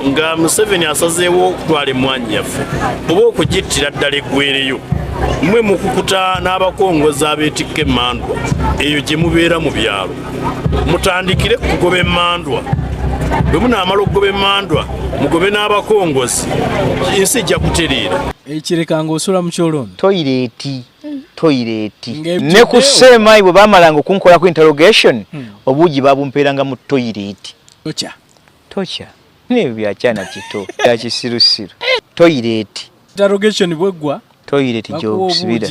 nga Museveni asazeewo okutwala emmwanyi yaffe oba okugittira ddala eggwereyo mmwe mukukuta n'abakongozi abeetikka emmandwa eyo gye mubeera mu byalo mutandikire kugoba emmandwa bwe munaamala okugoba emmandwa mugobe n'abakongozi ensi ejja kutereera ekireka ng'osula mu kyoloni toyireti ne ku seemayi bwe baamalanga okunkolako interrogation obuugi babumpeeranga mu toyireti tocha nebyo byakyana kito bya kisirusiru toyireti interrogation bweggwa toyireti gy'okusibira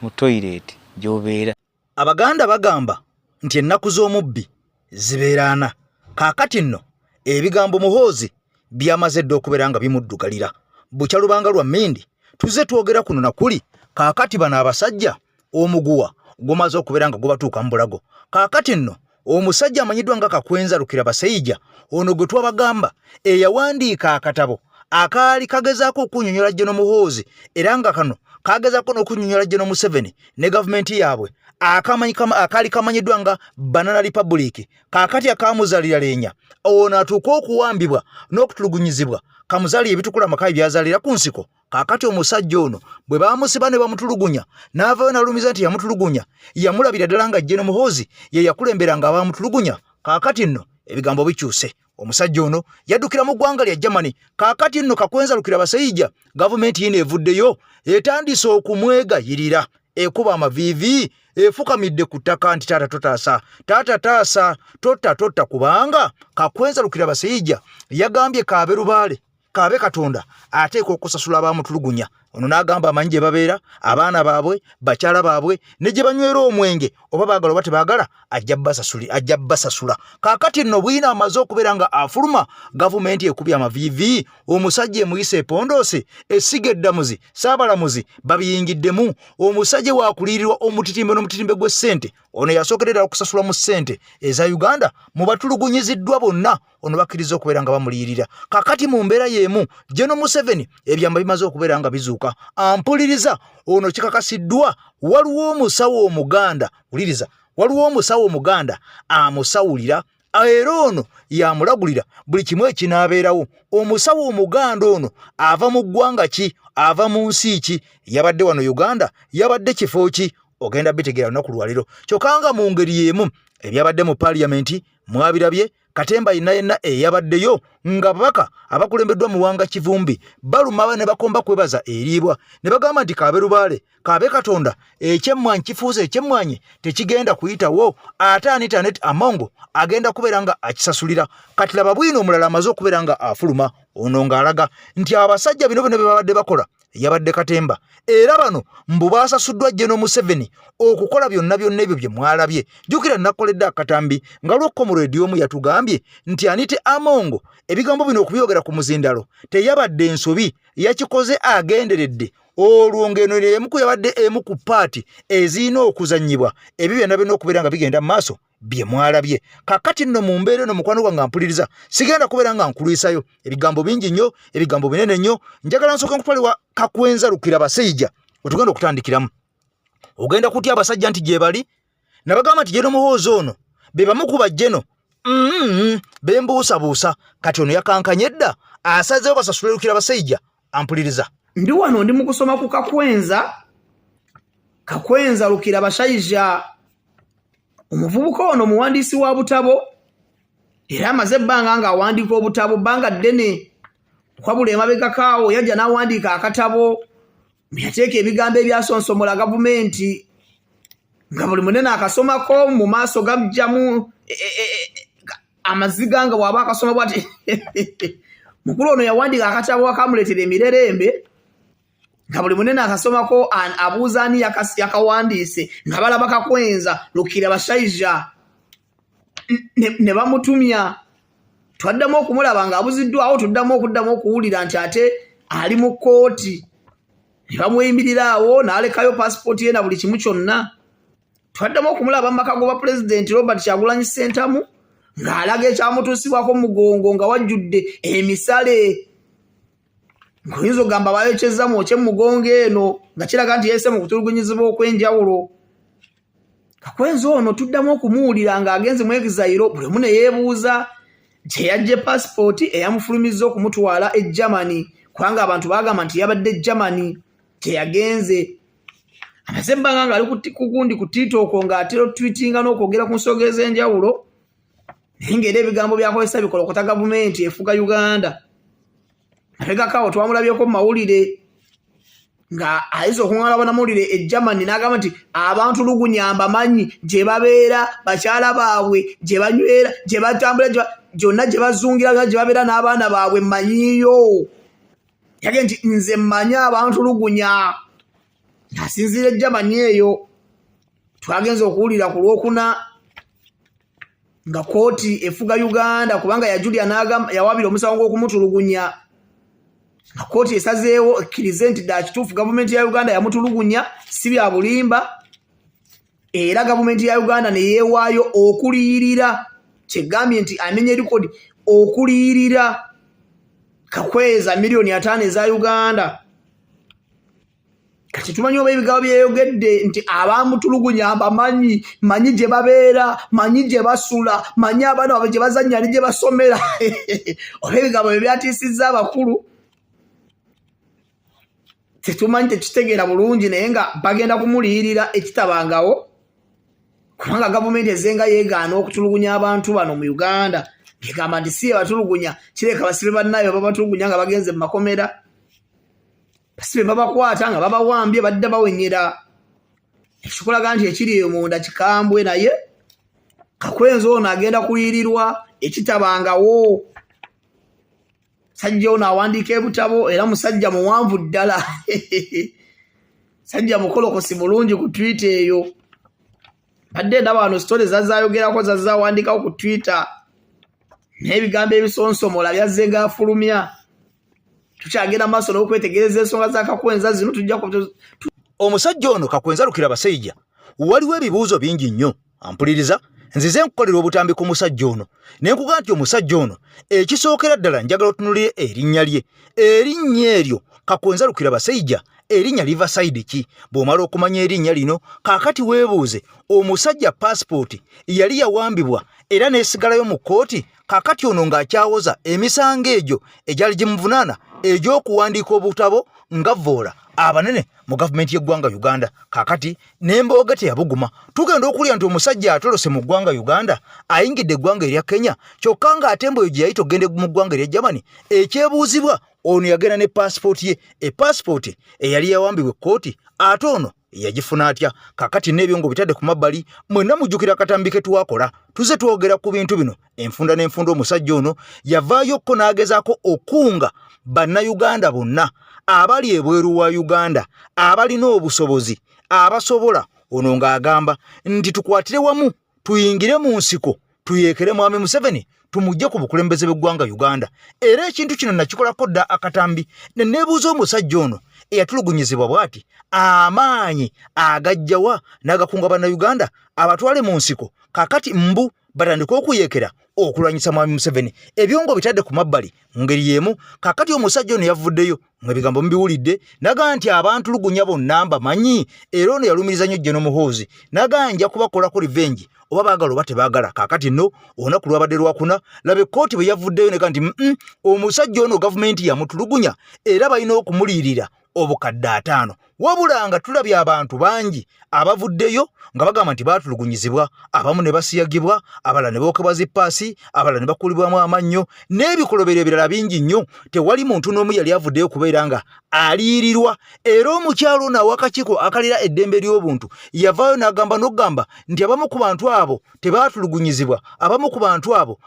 mu toyireti gy'obeera. Abaganda bagamba nti ennaku z'omubbi zibeera ana. Kaakati nno ebigambo Muhoozi byamaze dda okubeera nga bimuddugalira. Bukya lubanga lwa mmindi tuze twogera kuno na kuli. Kaakati bano abasajja omuguwa gumaze okubeera nga gubatuuka mu bulago. Kaakati nno omusajja amanyiddwa nga Kakwenza Basajja ono gwe twabagamba eyawandiika akatabo akaali kagezaako okunnyonnyola General Muhoozi era nga kano kagezaako n'okunnyonnyola General Museveni ne gavumenti yaabwe akaali kamanyiddwa nga Banana Republic. Kaakati akamuzaalira leenya ono atuuka okuwambibwa n'okutulugunyizibwa kamuzaali ebitukula amakayi byazaalira ku nsiko. Kaakati omusajja ono bwe baamusiba ne bamutulugunya n'avaayo n'alumiza nti yamutulugunya yamulabira ddala nga General Muhoozi ye yakulemberanga abamutulugunya. Kaakati nno ebigambo bikyuse. Omusajja ono yaddukira mu ggwanga lya Germany. Kaakati nno Kakwenza Basajja gavumenti yino evuddeyo etandise okumwegayirira ekuba amaviivi efukamidde ku ttaka nti taata totaasa taata taasa totta kubanga Kakwenza Basajja yagambye kaabe lubaale kaabe Katonda ateeka okusasula abamutulugunya. Ono n'agamba amanyi gye babeera abaana baabwe bakyala baabwe ne gye banywera omwenge oba baagala oba tebaagala ajja basasula. Kaakati nno bwina amaze okubeera nga afuluma gavumenti ekubye amaviivi omusajja emuyise epondoose essiga eddamuzi saabalamuzi babiyingiddemu omusajja waakuliirirwa omutitimbe n'omutitimbe gw'essente ono yasookerera okusasula mu ssente eza Uganda mu batulugunyiziddwa bonna ono bakkiriza okubeera nga bamuliyirira. Kaakati mu mbeera y'emu General Museveni ebyamba bimaze okubeera nga bizuuka. Ampuliriza ono kikakasiddwa waliwo omusawo omuganda wuliriza waliwo omusawo omuganda amusawulira era ono yamulagulira buli kimu ekinaabeerawo. Omusawo omuganda ono ava mu ggwanga ki ava mu nsi ki yabadde wano Uganda yabadde kifo ki ogenda bitegeera lunaku lwaliro. Kyokka nga mu ngeri y'emu ebyabadde mu paaliyamenti mwabirabye. Katemba yenna eyabaddeyo nga babaka abakulembeddwa mu wanga Kivumbi baluma ne bakomba kwebaza eriibwa ne bagamba nti kaabe lubaale kaabe Katonda ekyemmwanyi kifuuse ekyemmwanyi tekigenda kuyitawo ate Anitanet Amongo agenda kubeera nga akisasulira. Kati laba bwino omulala amaze okubeera nga afuluma ono ng'alaga nti abasajja bino bye babadde bakola yabadde Katemba era bano mbu baasasuddwa General Museveni okukola byonna ebyo bye mwalabye. Jjukira nakoledde akatambi nga Comrade omu yatugambye nti Anite Amongo ebigambo bino okubyogera ku muzindalo teyabadde ensobi yakikoze agenderedde olwo ngeno emu ku yabadde emu ku paati ezirina okuzannyibwa ebyo byonna okubeera nga bigenda mu maaso bye mwalabye. Kaakati nno mu mbeera eno mukwano gwange mpuliriza sigenda kubeera nga nkulwisayo ebigambo bingi nnyo ebigambo binene nnyo. Njagala nsooka nkutwaliwa Kakwenza Basajja otugenda okutandikiramu. Ogenda kutya abasajja nti gye bali nabagamba nti General Muhoozi ono be bamu ku bajjeno bembuusabuusa kati ono yakankanye dda asazeewo basasule Basajja. Ampuliriza ndi wano ndi mu kusoma ku Kakwenza Basajja omuvubuka ono muwandiisi wa butabo era amaze ebbanga nga awandiika obutabo bbanga ddene kwabula emabega kaawo yajja n'awandiika akatabo yateeka ebigambo ebyasonsomola gavumenti nga buli munene akasomako mu maaso gajjamu amaziga nga bw'aba akasoma bwati mukulu ono yawandiika akatabo akamuleetera emirerembe nga buli munene akasomako abuuza ani yakawandiise nga balaba Kakwenza Basajja ne bamutumya. Twaddamu okumulaba nga abuziddwawo tuddamu okuwulira nti ate ali mu kkooti ne bamuyimirira awo n'alekayo paasipooti ye na buli kimu kyonna. Twaddamu okumulaba mu maka g'obwa Pulezidenti Robert Kyagulanyi Ssentamu ng'alaga ekyamutuusibwako mugongo nga wajjudde emisale ng'oyinza ogamba bayokyezza mwokye mugongo eno nga kiraga nti yeese mu kutulugunyizibwa okw'enjawulo. Kakwenza ono tuddamu okumuwulira ng'agenze mu exile buli omu ne yeebuuza gyeyajja passport eyamufulumiza okumutwala e Germany kubanga abantu bagamba nti yabadde e Germany gyeyagenze. Amaze ebbanga nga ali kugundi ku TikTok ng'atera tweetinga n'okwogera ku nsonga ez'enjawulo naye ng'era ebigambo byakozesa bikolokota gavumenti efuga Uganda. Mabegakawo twamulabyeko mu mawulire nga ayinza okuŋŋaana banamawulire e Germany n'agamba nti abantu lugunya mbamanyi gye babeera bakyala baabwe gye banywera gye batambula gyonna gye bazungira gye babeera n'abaana baabwe mmanyiyo. Yage nti nze mmanyi abantu lugunya. Asinziira e Germany eyo twagenza okuwulira ku Lwokuna nga kooti efuga Uganda kubanga yajulya yawabira omusango gw'okumutulugunya nga kooti esazeewo ekkirize nti dda kituufu gavumenti ya Uganda yamutulugunya si bya bulimba era gavumenti ya Uganda ne yeewaayo okuliyirira kyegambye nti amenye likodi okuliyirira kakwenza miliyoni 5 eza Uganda. Kati tumanyi oba ebigambo byeyogedde nti abamutulugunya bamanyi manyi gye babeera manyi gye basula manyi abaana baabwe gye bazannya ne gye basomera oba ebigambo bye byatiisizza abakulu tetumanyi tekitegeera bulungi naye nga bagenda kumuliyirira ekitabangawo kubanga gavumenti ezenga yeegaana okutulugunya abantu bano mu Uganda ng'egamba nti si batulugunya kireka basibe bannayo babatulugunya nga bagenze mu makomera basibe babakwata nga babawambye badde bawenyera ekikulaga nti ekiri eyo munda kikambwe naye kakwenza ono agenda kuliyirirwa ekitabangawo. Sajja ono awandiika ebutabo era musajja muwanvu ddala sajja mukolokosi mulungi ku Twitter eyo. Badde ndaba wano stories zazaayogerako zazaawandikawo ku Twitter n'ebigambo ebisonsomola byazze ng'afulumya. Tukyagenda maaso n'okwetegereza ensonga za kakwenza zino tujja omusajja ono kakwenza lukira basajja waliwo ebibuuzo bingi nnyo ampuliriza nzize nkukolera obutambi ku musajja ono ne nkugaa nti omusajja ono ekisookera ddala njagala otunulire erinnya lye. Erinnya eryo kakwenza lukira basajja erinnya liva sayidi ki? Bw'omala okumanya erinnya lino kaakati weebuuze omusajja passport yali yawambibwa era n'esigalayo mu kkooti kaakati ono ng'akyawoza emisango egyo egyali gimuvunaana egy'okuwandiika obutabo nga voola abanene mu gavumenti y'eggwanga Uganda. Kaakati n'embooge teyabuguma. Tugenda okulya nti omusajja atolose mu ggwanga Uganda ayingidde eggwanga erya Kenya kyokka ng'ate mbu gye yali togende mu ggwanga erya Germany. Ekyebuuzibwa ono yagenda ne passport ye passport eyali yawambibwa ekkooti ate ono yagifuna atya? Kaakati n'ebyo ngo bitadde ku mabbali mwenna mujjukira akatambi ke twakola tuze twogera ku bintu bino enfunda n'enfunda. Omusajja ono yavaayokko n'agezaako okunga bannayuganda bonna abali ebweru wa Uganda abalina obusobozi abasobola ono ng'agamba nti tukwatire wamu tuyingire mu nsiko tuyeekere mwami Museveni tumujje ku bukulembeze bw'eggwanga Uganda. Era ekintu kino nakikolako dda akatambi ne neebuuza omusajja ono eyatulugunyizibwa bw'ati amaanyi agajjawa n'agakunga bannayuganda abatwale mu nsiko kaakati mbu batandika okuyeekera okulwanyisa mwami Museveni. Ebyongo bitadde ku mabbali mu ngeri y'emu. Kaakati omusajja ono yavuddeyo ebigambo mbiwulidde naga nti abantu lugunya bonna mbamanyi era ono yalumiriza nnyo Jeno Muhoozi naga nja kubakolako revenge oba baagala oba tebaagala. Kaakati nno olunaku lwabadde Lwakuna laba ekkooti bwe yavuddeyo nega nti omusajja ono gavumenti yamutulugunya era balina okumuliyirira obukadde 5 wabula nga tulabye abantu bangi abavuddeyo nga bagamba nti baatulugunyizibwa abamu ne basiyagibwa abalala ne bookebwa zippaasi abalala ne bakulibwamu amannyo n'ebikolobero ebirala bingi nnyo. Tewali muntu n'omu yali avuddeyo kubeera nga aliyirirwa. Era omukyalo ono aw'akakiiko akalira eddembe ly'obuntu yavaayo n'agamba n'okugamba nti abamu ku bantu abo tebaatulugunyizibwa abamu ku bantu abo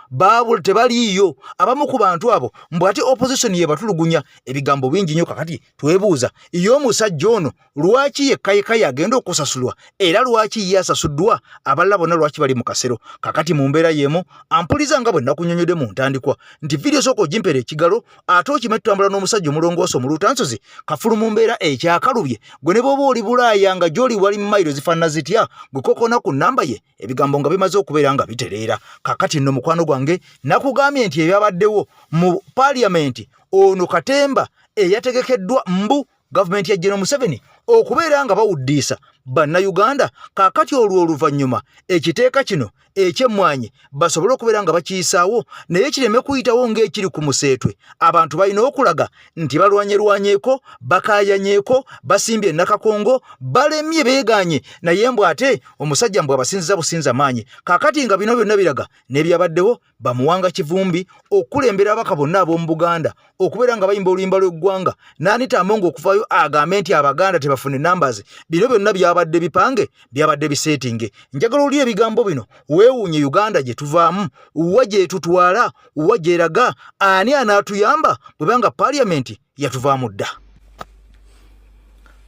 tebaliiyo abamu ku bantu abo mbw ate opposition ye batulugunya. Ebigambo bingi nnyo. Kakati twebuuza ye omusajja ono lwaki yekkayekkayi agenda okusasulwa era lwaki ye asasuddwa abalala bonna lwaki bali mu kasero? Kakati mu mbeera y'emu ampuliza nga bwe nakunyonyodde mu ntandikwa nti vidiyo sooka ogimpeera ekigalo ate okime tutambula n'omusajja omulongoosa omuluutansozi kafulu mu mbeera ekyakalubye gwe ne bw'oba oli Bulaaya nga gy'oli wali mu mayiro zifaanana zitya gwe kokona ku nnamba ye ebigambo nga bimaze okubeera nga bitereera. Kakati nno mukwano gwange nakugambye nti ebyabaddewo mu paaliyamenti ono Katemba eyategekeddwa mbu gavumenti ya Jeno Museveni okubeera nga bawuddiisa bannayuganda kaakati olwo oluvannyuma ekiteeka kino eky'emmwanyi basobole okubeera nga bakiyisaawo naye kireme kuyitawo ng'ekiri ku museetwe abantu balina okulaga nti balwanyerwanyeeko bakaayanyeeko basimbye nakakongo balemye beeganye naye mbw ate omusajja mbw abasinziza businza maanyi kaakati nga bino byonna biraga n'ebyabaddewo bamuwanga kivumbi okulembera abaka bonna ab'omu Buganda okubeera nga bayimba oluyimba lw'eggwanga n'Anita Amongo okuvaayo agambe nti abaganda tebafune numbers bino byonna byabadde bipange byabadde biseetinge njagala oli ebigambo bino weewuunye Uganda gye tuvaamu wa gye tutwala wa gye eraga ani anaatuyamba bwebanga parliament yatuvaamu dda.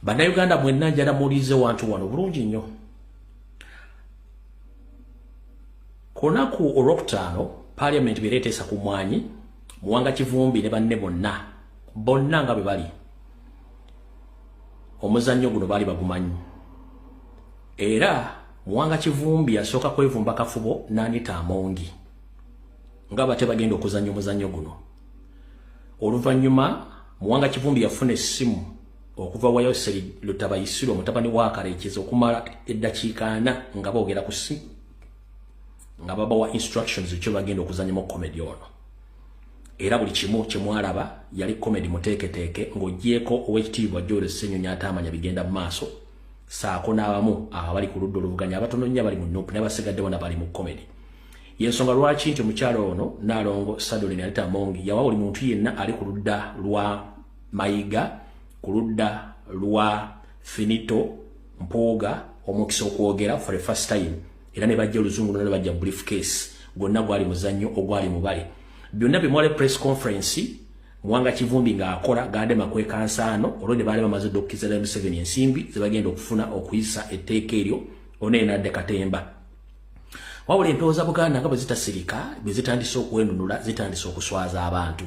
Bannayuganda mwenna njala muwulirize wantu wano bulungi nnyo. Ku lunaku olwokutaano parliament beereeteesa ku mwanyi muwanga kivumbi ne banne bonna nga bwe bali omuzannyo guno baali bagumanyi era muwanga kivumbi yasooka kwevumba kafubo n'Anita Amongi nga bate bagenda okuzannya omuzannyo guno. Oluvannyuma muwanga kivumbi yafuna essimu okuva wa Yoseri Lutabayisiro mutabani wa Kareekezi okumala eddakiika 4 nga boogera ku ssimu nga babawa instructions ekyo bagenda okuzannya mu comedy ono. Era buli kimu kyemwalaba yali comedy muteeketeeke ng'ogyeko owekitiibwa George Ssenyonyi atamanya bigenda mu maaso saako n'abamu abali ku ludda oluvuganya abatono nnyo bali mu Nuupu ne basigadde bona bali mu comedy. Yensonga lwaki nti omukyalo ono Naalongo Sadolin Anita Amongi yawa buli muntu yenna ali ku ludda lwa Mayiga, ku ludda lwa Finito Mpooga omukisa okwogera for the first time era ne bajja oluzungu ne bajja briefcase gwonna gwali muzannyo ogwali mubale. Byonna bimwale press conference muwanga kivumbi nga akola gade makweka nsaano olwo baali bamaze dokizala Museveni ensimbi zibagenda okufuna okuyisa etteeka eryo onena adde katemba. Wabula empooza Buganda nga bwe zitasirika bwe zitandise okwenunula zitandise okuswaza abantu.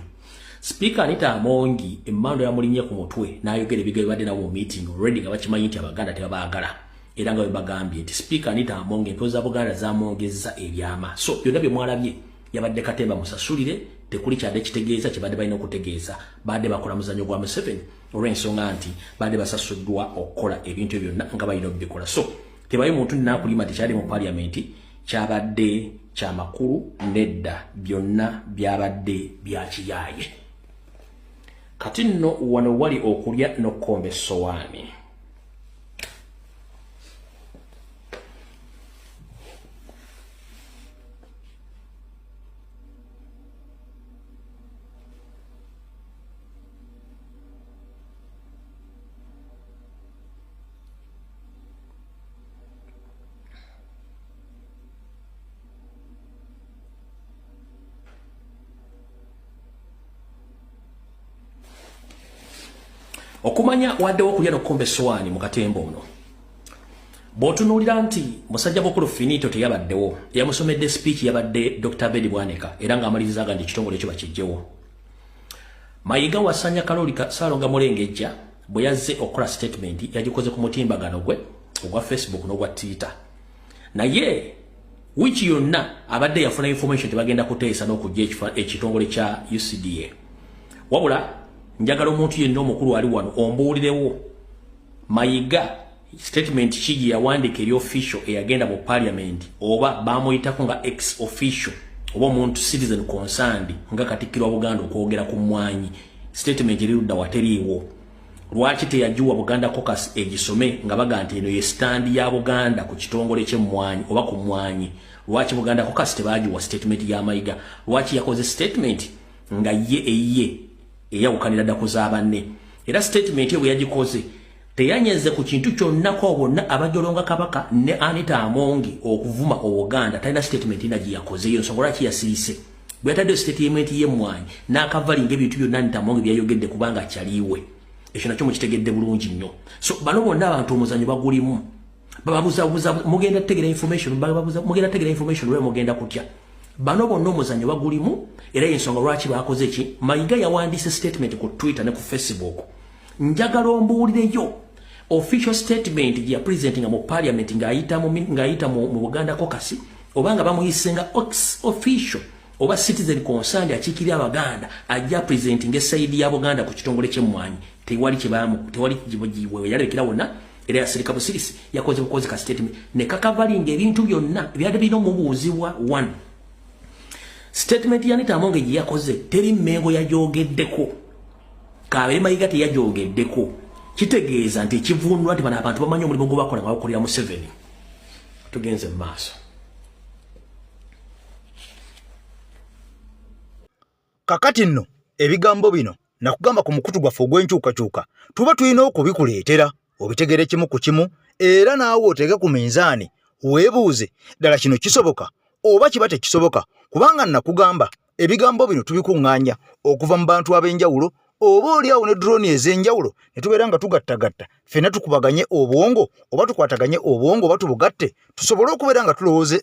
Speaker Anita Amongi emmando yamulinye ku mutwe n'ayogera ebigere badde nawo mu meeting already nga bakimanyi nti Abaganda tebabaagala era nga bwe bagambye nti Speaker Anita Amongi empooza Buganda zamwongezza ebyama. So byonna bye mwalabye yabadde katemba musasulire tekuli kyadde kitegeeza kyebadde balina okutegeeza badde bakola muzannyo gwa Museveni olw'ensonga nti badde basasuddwa okukola ebintu byonna nga balina obikola. So tebayi muntu nnakulima tekyali mu parliament kyabadde kyamakulu nedda byonna byabadde byakiyaaye. Kati nno wano wali okulya n'okkomba essowaani. Okumanya wadde okulya n'okkomba essowaani mu katembo ono. Bw'otunuulira nti musajja bw'okulu Finito teyabaddewo yamusomedde speech yabadde Dr. Bedi Bwaneka era ng'amalirizaga nti ekitongole ekyo bakiggyewo. Mayiga wasanya Kaloli Saalonga Mulengejja bwe yazze okukola statement yagikoze ku mutimbagano gwe ogwa Facebook n'ogwa Twitter. Naye wiki yonna abadde yafuna information tebagenda kuteesa n'okujja ekitongole kya UCDA. Wabula njagala omuntu yenna omukulu ali wano ombuulirewo Mayiga statement kigi yawandiika eri official eyagenda mu parliament oba bamuyitako nga ex official oba omuntu citizen concerned nga Katikkiro wa Buganda okwogera ku mwanyi statement eri ludda wateriiwo. Lwaki teyagiwa Buganda Caucus egisome nga baga nti eno ye stand ya Buganda ku kitongole ky'emmwanyi oba ku mwanyi? Lwaki Buganda Caucus tebagiwa statement ya Mayiga? Lwaki yakoze statement nga ye eyawukanira dda kuzaabanne? Era statement bwe yagikoze teyanyeze ku kintu kyonna ko bonna abajolonga Kabaka ne Anita Amongi okuvuma Obuganda talina statement ina giyakoze yo nsonga lwaki yasirise bwe yatadde statement y'emmwanyi n'akavalinga ebintu byonna Anita Amongi byayogedde kubanga kyaliwe. Ekyo nakyo mukitegedde bulungi nnyo. So bano bonna abantu omuzannyo bagulimu bababuza mugenda tegera information mugenda tegera information lwe mugenda kutya. Bano bonna omuzannyo bagulimu era ensonga lwaki bakoze ki? Mayiga yawandiise statement ku Twitter ne ku Facebook. Njagala ombuulireyo official statement gya presenting mu parliament ng'ayita mu Buganda Caucus obanga bamuyisenga official oba citizen concerned akiikirira Abaganda ajja presenting side ya Buganda ku kitongole ky'emmwanyi. Tewali kibamu tewali kijiwe yalekera wonna era yasirika busirisi yakoze bukozi ka statement ne kakavalinga ebintu byonna byali bino mubuuzibwa one statement Anita Amonge gye yakoze teri mmengo yajogeddeko kabe mayiga teyajogeddeko kitegeeza nti kivundwa nti bana abantu bamanyi omulimu gwo bakola nga bakolera mu 7 tugenze mu maaso. Kakati nno ebigambo bino nakugamba ku mukutu gwaffe ogw'enkyukakyuka tuba tulina okubikuleetera obitegere kimu ku kimu era naawe otege ku minzaani weebuuze ddala kino kisoboka oba kiba tekisoboka kubanga nakugamba ebigambo bino tubikuŋŋaanya okuva mu bantu ab'enjawulo oba oliawo ne drone ez'enjawulo ne tubeera nga tugattagatta ffenna tukubaganye obwongo oba tukwataganye obwongo oba tubugatte tusobole okubeera nga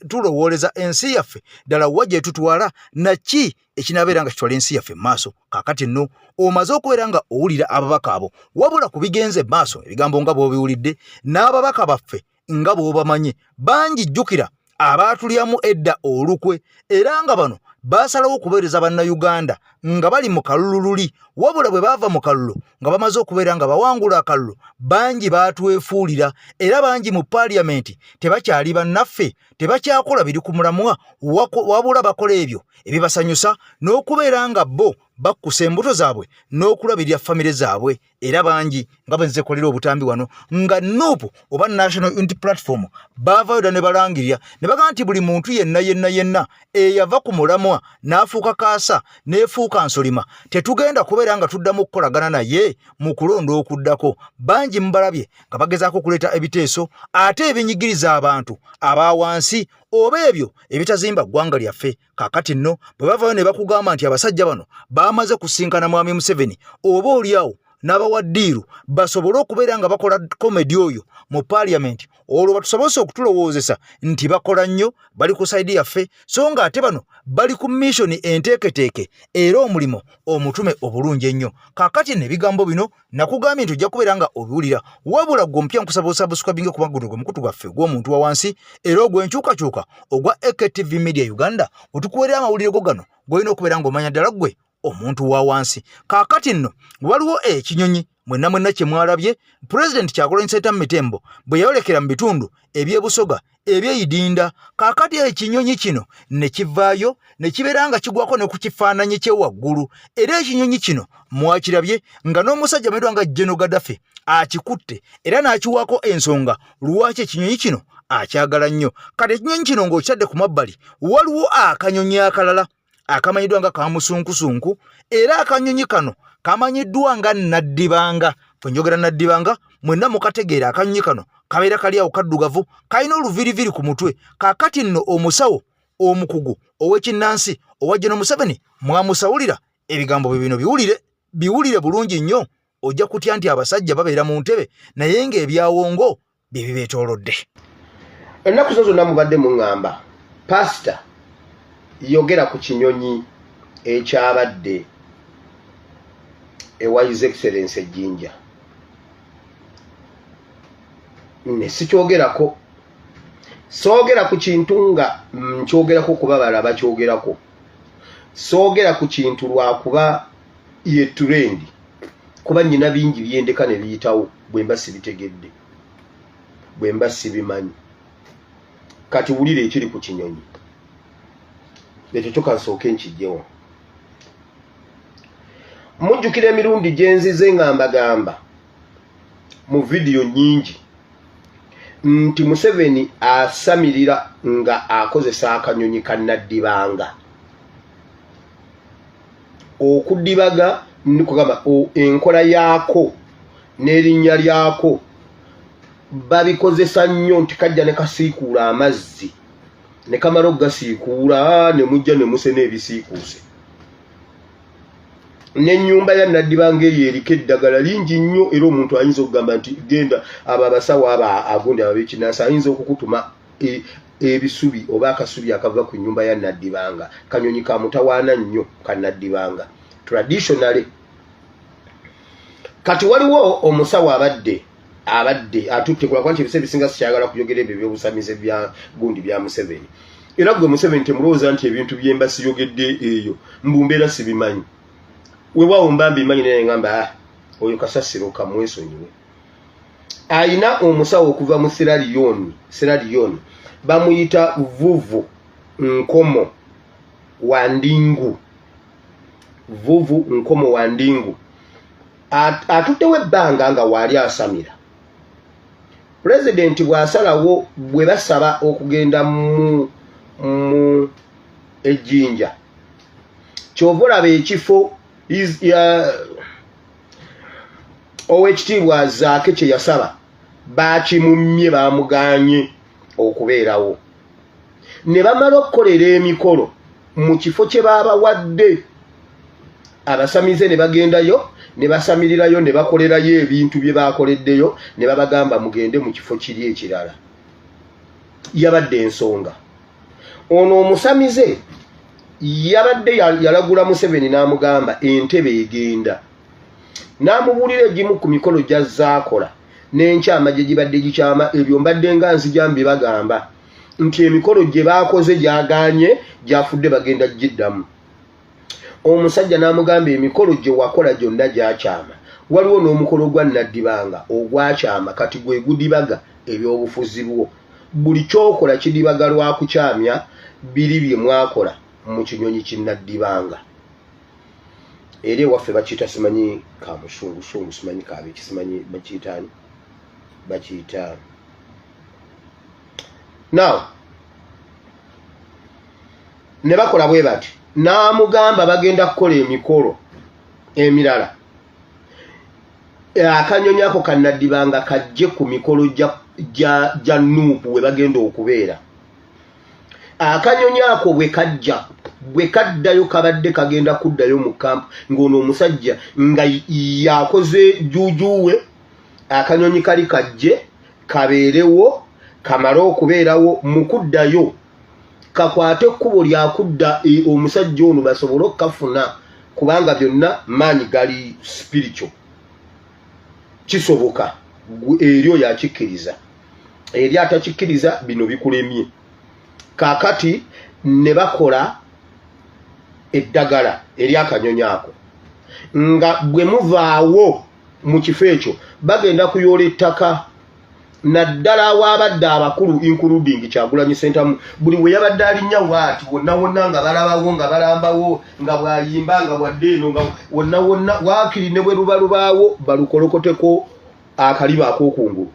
tulowooleza ensi yaffe ddala wa gye tutwala naki ekinaabeera nga kitwala ensi yaffe maaso. Kaakati nno omaze okubeera nga owulira ababaka abo wabula ku bigenze maaso ebigambo nga bw'obiwulidde n'ababaka baffe nga bw'obamanyi bangi jjukira abaatulyamu edda olukwe era nga bano baasalawo okubeereza bannayuganda nga bali mu kalulululi wabula bwe baava mu kalulu nga bamaze okubeera nga bawangula akalulu bangi baatwefuulira era bangi mu paaliyamenti tebakyali bannaffe tebakyakola biri ku mulamwa wabula bakola ebyo ebibasanyusa n'okubeera nga bo bakkusa embuto zaabwe n'okulabirira famire zaabwe era bangi nga bwe nze kolera obutambi wano nga nuupu oba National Unity Platform baavayo dda ne balangirira ne bagamba nti buli muntu yenna eyava ku mulamwa n'afuuka kaasa n'efuuka nsolima tetugenda kubeera nga tuddamu okukolagana naye mu kulonda okuddako. Bangi mubalabye nga bagezaako okuleeta ebiteeso ate ebinyigiriza abantu aba wansi oba ebyo ebitazimba ggwanga lyaffe. Kaakati nno bwe bavayo ne bakugamba nti abasajja bano bamaze kusinkana mwami Museveni oba oliawo n'abawaddiiru basobole okubeera nga bakola komedi oyo mu paaliyamenti olwo batusobose okutulowoozesa nti bakola nnyo bali ku sayidi yaffe so nga ate bano bali ku missoni enteeketeeke era omulimo omutume obulungi ennyo. Kaakati n'ebigambo bino nakugambye nti ojja kubeera nga obiwulira wabula gwe mpya nkusaba osubscribinge ku magudu g'omukutu gwaffe gw'omuntu wa wansi era ogw'enkyukakyuka ogwa AKTV Media Uganda otukuweerera amawulire go gano gw'olina okubeera ng'omanya ddala gwe omuntu wa wansi. Kaakati nno waliwo ekinyonyi mwenna kye mwalabye President Kyagulanyi Ssentamu Mitembo bwe yayolekera mu bitundu eby'ebusoga eby'eyidinda. Kaakati ekinyonyi kino ne kivaayo ne kibeera nga kigwako ne ku kifaananyi kye waggulu era ekinyonyi kino mwakirabye nga n'omusajja amanyiddwa nga General Gaddafi akikutte era n'akiwaako ensonga lwaki ekinyonyi kino akyagala nnyo. Kati ekinyonyi kino ng'okitadde ku mabbali waliwo akanyonyi akalala akamanyiddwa nga kamusunkusunku era akanyonyi kano kamanyiddwa nga naddibanga. Bwe njogera naddibanga mwenna mukategeera akanyonyi kano kabeera kali awo kaddugavu kalina oluviriviri ku mutwe. Kaakati nno omusawo omukugu ow'ekinnansi owa General Museveni mwamusawulira ebigambo bye bino biwulire bulungi nnyo ojja kutya nti abasajja babeera mu ntebe naye ng'ebyawongo bye bibeetoolodde. Ennaku zo zonna mubadde muŋŋamba pasita yogera ku kinyonyi ekyabadde ewa His Excellency Ejjinja ne sikyogerako soogera ku kintu nga nkyogerako kuba balaba kyogerako soogera ku kintu lwakuba ye trend kuba nnyina bingi byendeka ne biyitawo bwe mba sibitegedde bwe mba sibimanyi kati wulire ekiri ku kinyonyi ekyo kyokasooke nkijjewo. Mujjukira emirundi gye nzize ngambagamba mu vidiyo nnyingi nti Museveni asamirira nga akozesa akanyonyi kannaddibanga okuddibaga ndikugamba enkola yaako n'erinnya lyako babikozesa nnyo nti kajja ne kasiikuula amazzi ne kamala okugasiikuula ne mujja ne musena ebisiikuuse n'ennyumba ya naddibanga eyo eriko eddagala lingi nnyo era omuntu ayinza okugamba nti genda abo abasawo aba agundi ab'ekinnansi ayinza okukutuma ebisubi oba akasubi akava ku nnyumba ya naddibanga. Kanyonyi ka mutawaana nnyo ka naddibanga traditionally. Kati waliwo omusawo abadde atutte kulwa nti ebise bisinga sikyagala kuyogera ebyo by'obusamize bya gundi bya Museveni era gwe Museveni temulowooza nti ebintu byemba siyogedde eyo mbumbeera sibimanyi weewaawo mba mbimanyi naye ngamba oyo kasasiro kamwesonyiwe. ayina omusawo okuva mu Sierra Leone bamuyita Vuvu Nkomo Wandingu. Vuvu Nkomo Wandingu atuddewo ebbanga nga waali asamira. President bw'asalawo bwe basaba okugenda mu ejjinja kyova olaba ekifo owekitiibwa Zaake kye yasaba baakimumye bamuganye okubeerawo ne bamala okukolera emikolo mu kifo kye baabawadde abasamize ne bagendayo ne basamirirayo ne bakolerayo ebintu bye baakoleddeyo ne babagamba mugende mu kifo kiri ekirala. Yabadde ensonga ono omusamize yabadde yalagula Museveni n'amugamba entebe egenda n'amubuulira egimu ku mikolo gy'azaakola n'enkyama gye gibadde gikyama ebyo mbadde nga nzijambi bagamba nti emikolo gye baakoze gyagaanye gyafudde bagenda giddamu. Omusajja n'amugamba emikolo gye wakola gyonna gyakyama waliwo n'omukolo gwa Naddibanga ogwakyama kati gwe gudibaga ebyobufuzi bwo buli kyokola kidibaga lwa kukyamya biri bye mwakola mu kinyonyi kinnaddibanga. Eri waffe bakiyita simanyi kamusungusungu simanyi kabe kisimanyi bakiyitani bakiyita now ne bakola bwe bati n'amugamba bagenda kukola emikolo emirala akanyonyi ako kannaddibanga kajje ku mikolo gya Nuupu we bagenda okubeera. Akanyonyi ako bwe kaddayo kabadde kagenda kuddayo mu kampu ng'ono omusajja nga yakoze juujuwe akanyonyi kali kajje kabeerewo kamale okubeerawo mu kuddayo kakwate ekkubo lyakudda omusajja ono basobole okukafuna kubanga byonna maanyi gali spiritual kisoboka eryo yakikkiriza eri atakikkiriza bino bikulemye. Kakati ne bakola eddagala eri akanyonyi ako nga bwe muvaawo mu kifo ekyo bagenda kuyoola ettaka naddala awaabadde abakulu including Kyagulanyi Ssentamu buli we yabadde alinnya waati wonna wonna nga balabawo nga balambawo nga bwayimba nga bwadde eno nga wonna wonna waakiri ne bwe lubalubaawo balukolokoteko akaliba ak'okungulu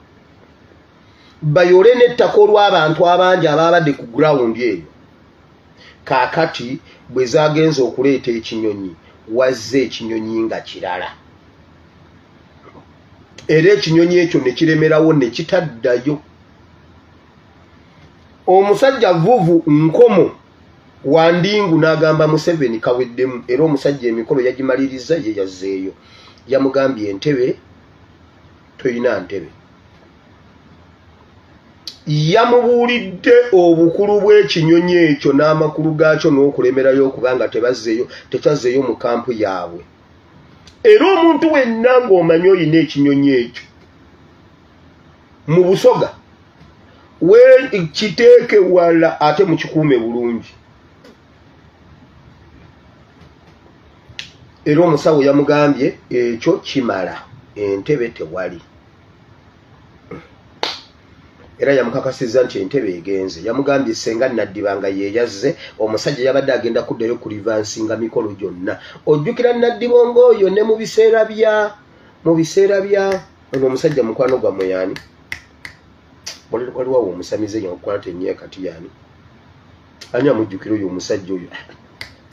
bayole n'ettaka olw'abantu abangi ababadde ku ground eyo. Kaakati bwe zaagenza okuleeta ekinyonyi wazze ekinyonyi nga kirala era ekinyonyi ekyo ne kiremerawo ne kitaddayo. Omusajja Vuvu Nkomo Wandingu n'agamba Museveni Kaweddemu era omusajja emikolo yagimaliriza ye yazzeeyo yamugambye entebe toyina ntebe. Yamubuulidde obukulu bw'ekinyonyi ekyo n'amakulu gaakyo n'okulemerayo okubanga tekyazzeeyo mu kampu yaabwe. Era omuntu wenna ng'omanyi olina ekinyonyi ekyo mu busoga we kiteeke wala ate mukikuume bulungi. Era omusawo yamugambye ekyo kimala entebe tewali. Era yamukakasiza nti entebe egenze. Yamugambye senga Naddibanga yeyazze omusajja yabadde agenda kuddayo ku livansinga mikolo gyonna. Ojjukira Naddibongo oyo ne mu biseera bya ono omusajja mukwano gwa Moyani waliwo omusamize yakukola tenye kati yani ani amujjukira oyo omusajja oyo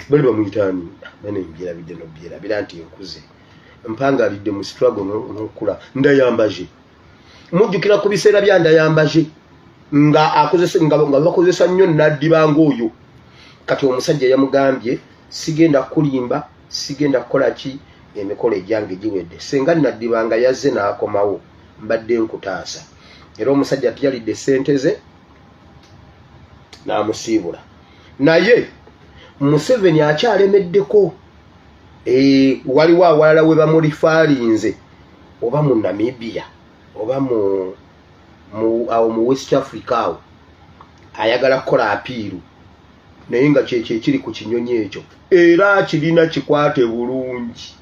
bali bamuyitaani nane njirabidde nobyerabira nti enkuze mpangalidde mu struggle n'okula ndayambaje mujjukira ku biseera bya ndayambaje nga bakozesa nnyo Naddibanga oyo. Kati omusajja yamugambye sigenda kulimba sigenda kukola ki emikolo egyange giwedde senga Naddibanga yazze n'akomawo mbadde nkutaasa. Era omusajja tiyalidde ssente ze n'amusiibula naye Museveni akyalemeddeko. Waliwo awalala we bamulifaalinze oba mu Namibia oba awo mu West Africa awo ayagala kukola apiiru naye nga kyekyo ekiri ku kinyonyi ekyo era kirina kikwate bulungi.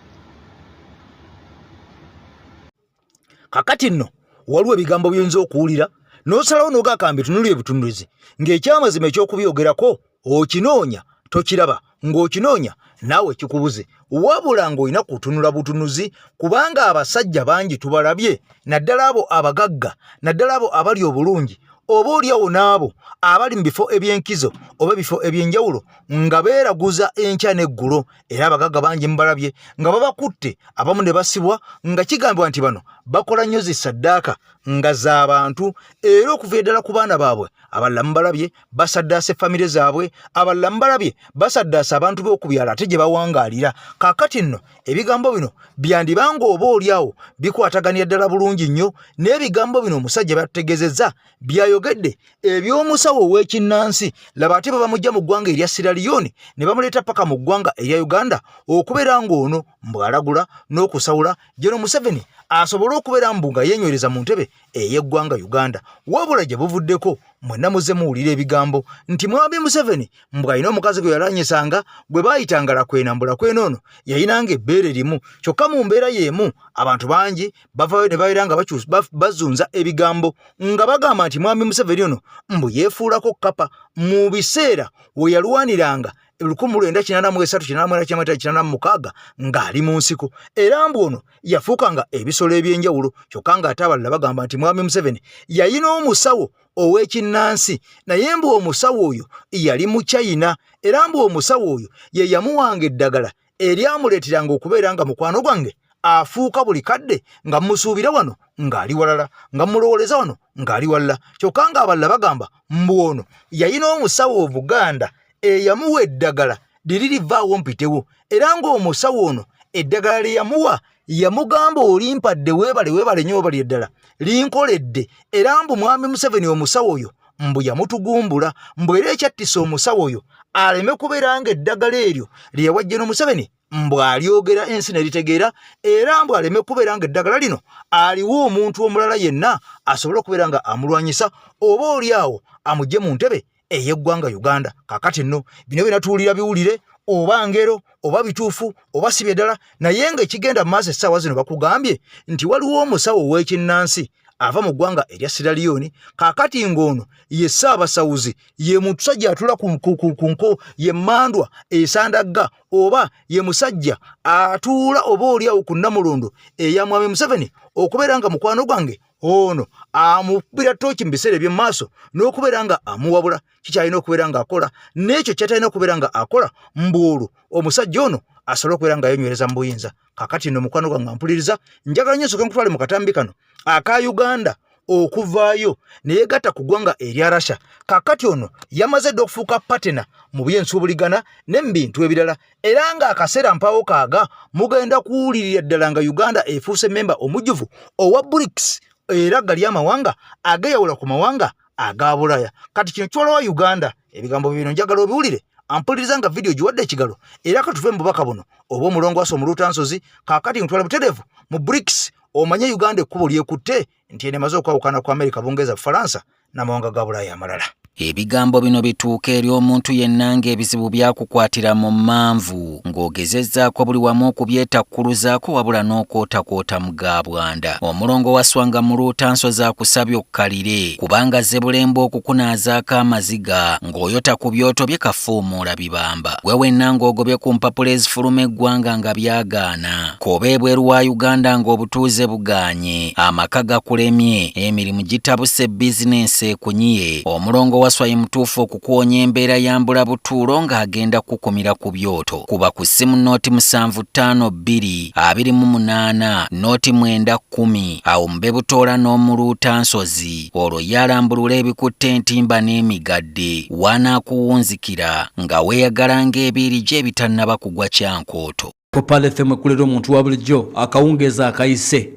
Kakati nno waliwo ebigambo by'oyinza okuwulira n'osalawo n'ogakambye tunulira ebitundulizi ng'ekyamazima eky'okubyogerako okinoonya tokiraba ng'okinoonya naawe kikubuze wabula ng'olina kutunula butunuzi kubanga abasajja bangi tubalabye naddala abo abagagga naddala abo abali obulungi oba oliawo n'abo abali mu bifo eby'enkizo oba ebifo eby'enjawulo nga beeraguza enkya n'eggulo era abagagga bangi mubalabye nga babakutte abamu ne basibwa nga kigambibwa nti bano bakola nnyo zisaddaaka nga z'abantu era okuva ddala ku baana baabwe abalala mubalabye basaddaasa famire zaabwe abalala mubalabye basaddaasa abantu b'okubyala ate gye bawangaalira kaakati nno ebigambo bino byandibanga oba oliawo bikwataganira ddala bulungi nnyo n'ebigambo bino omusajja byategeezezza byayogedde eby'omusawo ow'ekinnansi laba ate babamujja mu ggwanga erya Sierra Leone ne bamuleeta paka mu ggwanga erya Uganda okubeera ng'ono mbw'alagula n'okusawula General Museveni asobole okubeera mbu nga yeenywereza mu ntebe ey'eggwanga Uganda wabula gye buvuddeko mwenna muze muwulira ebigambo nti mwami Museveni mbw alina omukazi gwe yalanyisanga gwe baayitanga lakwenambula kwenoono yayinanga ebbeere limu kyokka mu mbeera y'emu abantu bangi bavayo ne babeera nga bazunza ebigambo nga bagamba nti mwami Museveni ono mbu yeefuulako kapa mu biseera we yalwaniranga 1983 ng'ali mu nsiko era mbu ono yafuukanga ebisolo eby'enjawulo kyokka ng'ate abalala bagamba nti mwami Museveni yayina omusawo ow'ekinnansi naye mbu omusawo oyo yali mu China era mbu omusawo oyo ye yamuwanga eddagala eryamuleeteranga okubeera nga mukwano gwange afuuka buli kadde nga musuubira wano ng'ali walala nga mulowoleza wano ng'ali walala kyokka ng'abalala bagamba mbu ono yayina omusawo Buganda eyamuwa eddagala lirivaawo mpitewo era ng'omusawo ono eddagala lye yamuwa yamugamba olimpadde weebale nnyo obali eddala linkoledde era mbu mwami Museveni omusawo oyo mbu yamutugumbula mbu era ekyattisa omusawo oyo aleme kubeera nga eddagala eryo lye yawa General Museveni mbu alyogera ensi ne litegeera era mbu aleme kubeera nga eddagala lino aliwo omuntu omulala yenna asobole okubeera nga amulwanyisa oba oliawo amugye mu ntebe ey'eggwanga Uganda kaakati nno bino binatuwulira biwulire oba ngero oba bituufu oba si bye ddala naye ng'ekigenda mu maaso essaawa zino bakugambye nti waliwo omusawo ow'ekinnansi ava mu ggwanga erya Sierra Leone kaakati ng'ono ye ssaabasawuzi ye musajja atula ku nko ye mmandwa esandagga oba ye musajja atuula oba oliawo ku Namulondo eya mwami Museveni okubeera nga mukwano gwange ono amubira tooki mu biseera eby'emu maaso n'okubeera nga amuwabula kikyalina okubeera nga akola n'ekyo kyatalina okubeera nga akola mbuolu omusajja ono asobole okubeera nga yenywereza mu buyinza kaakati nno mukwano gwange mpuliriza njagala nnyo soke nkutwale mu katambi kano aka Uganda okuvaayo ne yeegatta ku ggwanga erya Russia kaakati ono yamaze dde okufuuka patena mu byensuubuligana ne mu bintu ebirala era ng'akaseera mpaawo kaaga mugenda kuwulirira ddala nga Uganda efuuse memba omujjuvu owa BRICS era gali amawanga ageyawula ku mawanga aga Bulaya kati kino kyolawa Uganda ebigambo bino njagala obiwulire ampuliriza nga video giwadde ekigalo era katuve mu bubaka buno oba omulongoosa omuluutansozi kaakati ntwala butereevu mu BRICS omanye Uganda ekkubo lyekutte nti eno emaze okwawukana ku Amerika Bungereza Bufalansa n'amawanga ga Bulaya amalala Ebigambo bino bituuka eri omuntu yenna ng'ebizibu byakukwatira mu manvu ng'ogezezzaako buli wamu okubyetakkuluzaako wabula n'okootakoota mu gaabwanda. Omulongo wa Swanga mu Luutansozi akusabye okkalire kubanga Zebulembe okukunaazaako amaziga ng'oyota ku byoto bye kafuumuula bibamba. Wewenna ng'ogobye ku mpapula ezifuluma eggwanga nga byagaana. Koba ebweru wa Uganda ng'obutuuze bugaanye. Amaka gakulemye, emirimu gitabuse bizinensi ekunyiye. Omulongo wa Swai mutuufu okukuwonya embeera yambula butuulo ng'agenda kukumira ku byoto. Kuba ku ssimu nooti 752228 nooti 910 awo mube butoola n'omuluutansozi olwo yalambulula ebikutte entimba n'emigadde wanaakuwunzikira nga weeyagala ng'ebiiri gye ebitannaba kugwa kyankooto. Popalete mwekulera omuntu wa bulijjo akawungeeza akayise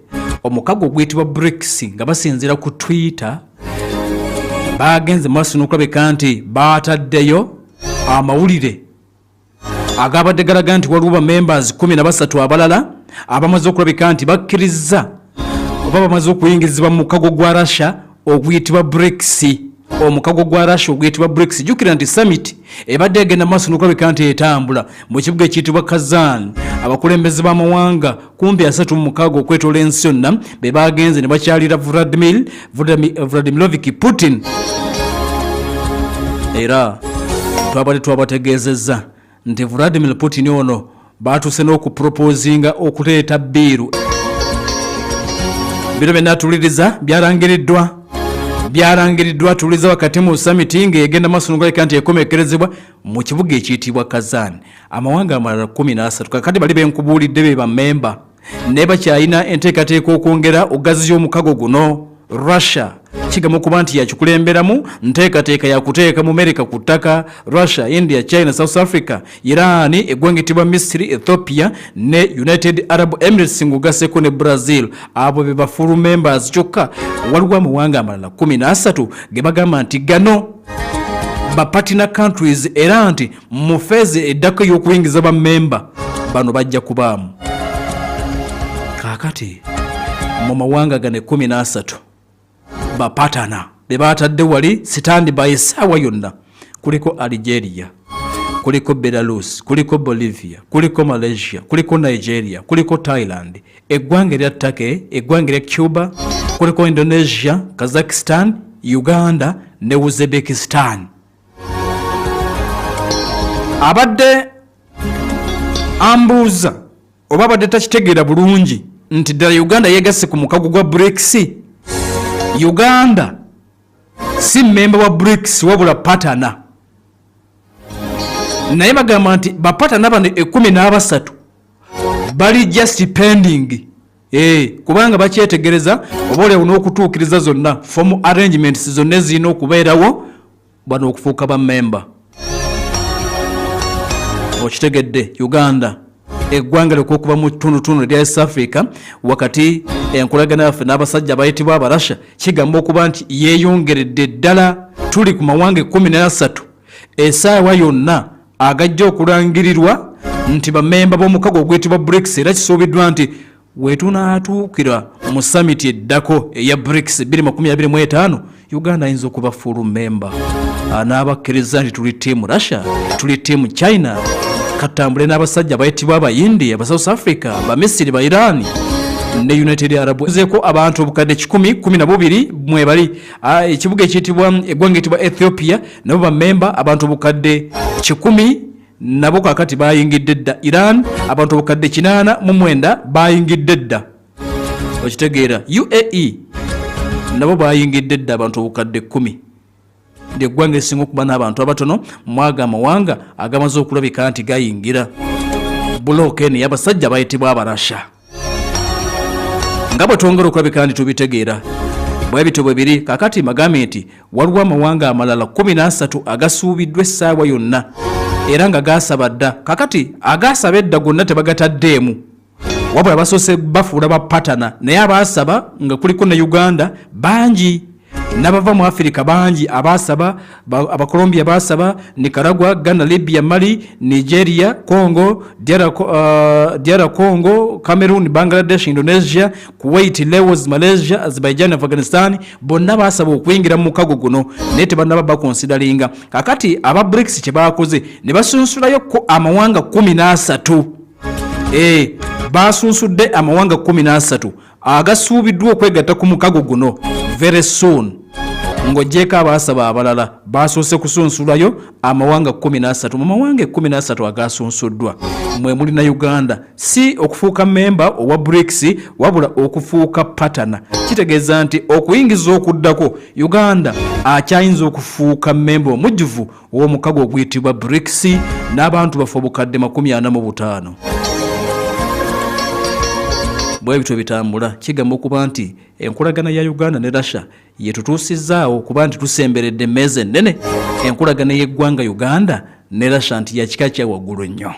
omukago oguyitibwa BRICS nga basinziira ku Twitter bagenze maaso n'okulabika nti baataddeyo amawulire agabadde galaga nti waliwo members 13 abalala abamaze okulabika nti bakkiriza oba bamaze okuyingizibwa mu mukago gwa Russia oguyitibwa BRICS omukago gwa Russia oguyitibwa BRICS. Jjukira nti summit ebadde egenda maaso n'okulabika nti etambula mu kibuga ekiyitibwa Kazan. Abakulembeze b'amawanga kumpi 3 mu mukago okwetoola ensi yonna be bagenze ne bakyalira Vladimirovich Putin. Era twabadde twabategeezezza nti Vladimir Putin ono baatuuse n'okuproposinga okuleeta bbiiru. Bino byonna tuliriza byarangiriddwa tuliza wakati mu summit ng'egenda maaso n'okulabika nti ekomekerezebwa mu kibuga ekiyitibwa Kazan. Amawanga amalala 13 kakati bali benkubuulidde be bammemba ne bakyalina enteekateeka okwongera ogaziya omukago guno. Russia kigamba okuba nti yakikulemberamu nteekateeka yakuteeka mu America ku ttaka. Russia, India, China, South Africa, Iran, eggwanga etibwa Misiri, Ethiopia ne United Arab Emirates ng'ogasseko ne Brazil. Abo be bafulu members kyokka. Waliwo amawanga amalala 13 ge bagamba nti gano ba partner countries era nti mu feezi eddako y'okuyingiza bammemba bano bajja kubaamu. Kaakati mu mawanga gano 13 bapatana be batadde wali standby essaawa yonna. Kuliko Algeria, kuliko Belarus, kuliko Bolivia, kuliko Malaysia, kuliko Nigeria, kuliko Thailand, eggwanga erya Turkey, eggwanga erya Cuba, kuliko Indonesia, Kazakhstan, Uganda ne Uzbekistan. Abadde ambuuza oba abadde takitegeera bulungi nti ddala Uganda yegasse ku mukago gwa BRICS. Uganda si memba wa BRICS wabula patana. Naye bagamba nti bapatana bano 13 bali just pending. Kubanga bakyetegereza oba olewo n'okutuukiriza zonna formal arrangements zonna ezirina okubeerawo bano okufuuka bammemba. Okitegedde Uganda eggwanga lyokuba mu ttunutunu erya East Africa wakati enkolagana yaffe n'abasajja abayitibwa Abarasha kigamba okuba nti yeeyongeredde ddala. Tuli ku mawanga 13 essaawa yonna agajja okulangirirwa nti bammemba b'omukago oguyitibwa BRICS. Era kisuubiddwa nti wetunaatuukira mu summit eddako eya BRICS 2025 Uganda ayinza okuba full member. N'abakkiriza nti tuli tiimu Russia, tuli tiimu China, katambule n'abasajja bayitibwa aba India, aba South Africa, ba Misiri, ba Iran ne United Arab. Zeko abantu obukadde 10-12 mwebali. Ekibuga ekiyitibwa eggwanga etibwa Ethiopia nabo bammemba abantu obukadde 10 nabo kakati bayingidde dda. Iran abantu obukadde 89 bayingidde dda. Okitegeera UAE nabo bayingidde dda abantu obukadde 10. Eggwanga esinga okuba n'abantu abatono mwaga amawanga agamaze okulabika nti gayingira bulokeni y'abasajja bayitibwa Abarasha. Nga bwe twongera okulabika nti tubitegeera bwe bityo bwe biri kakati magambe nti waliwo amawanga amalala 13 agasuubiddwa essaawa yonna era nga gaasaba dda. Kakati agaasaba edda gonna tebagataddeemu wabula basoose bafuula bapatana naye abaasaba nga kuliko ne Uganda bangi n'abava mu Africa bangi abasaba. Abacolombia basaba, Nicaragua, Ghana, Libya, Mali, Nigeria, Congo, DR Congo, Cameroon, Bangladesh, Indonesia, Kuwait, Laos, Malaysia, Azerbaijan, Afghanistan bonna basaba okuyingira mu mukago guno naye tebannaba bakonsideringa. Kakati aba BRICS kye bakoze ne basunsulayo ko amawanga 13. Basunsudde amawanga 13 agasuubiddwa okwegatta ku mukago guno very soon. Ng'ogyeko abasaba abalala basoose kusunsulayo amawanga 13. Mu mawanga 13 agasunsuddwa mwe muli na Uganda. Si okufuuka memba owa BRICS wabula okufuuka patana. Kitegeeza nti okuyingiza okuddako Uganda akyayinza okufuuka memba omujjuvu ow'omukago oguyitibwa BRICS n'abantu bafe obukadde 45. Bwe bityo bitambula kigamba okuba nti enkolagana ya Uganda ne Russia yetutuusizaawo okuba nti tusemberedde emmeeza ennene enkolagana y'eggwanga Uganda ne Russia nti ya kika kya waggulu nnyo.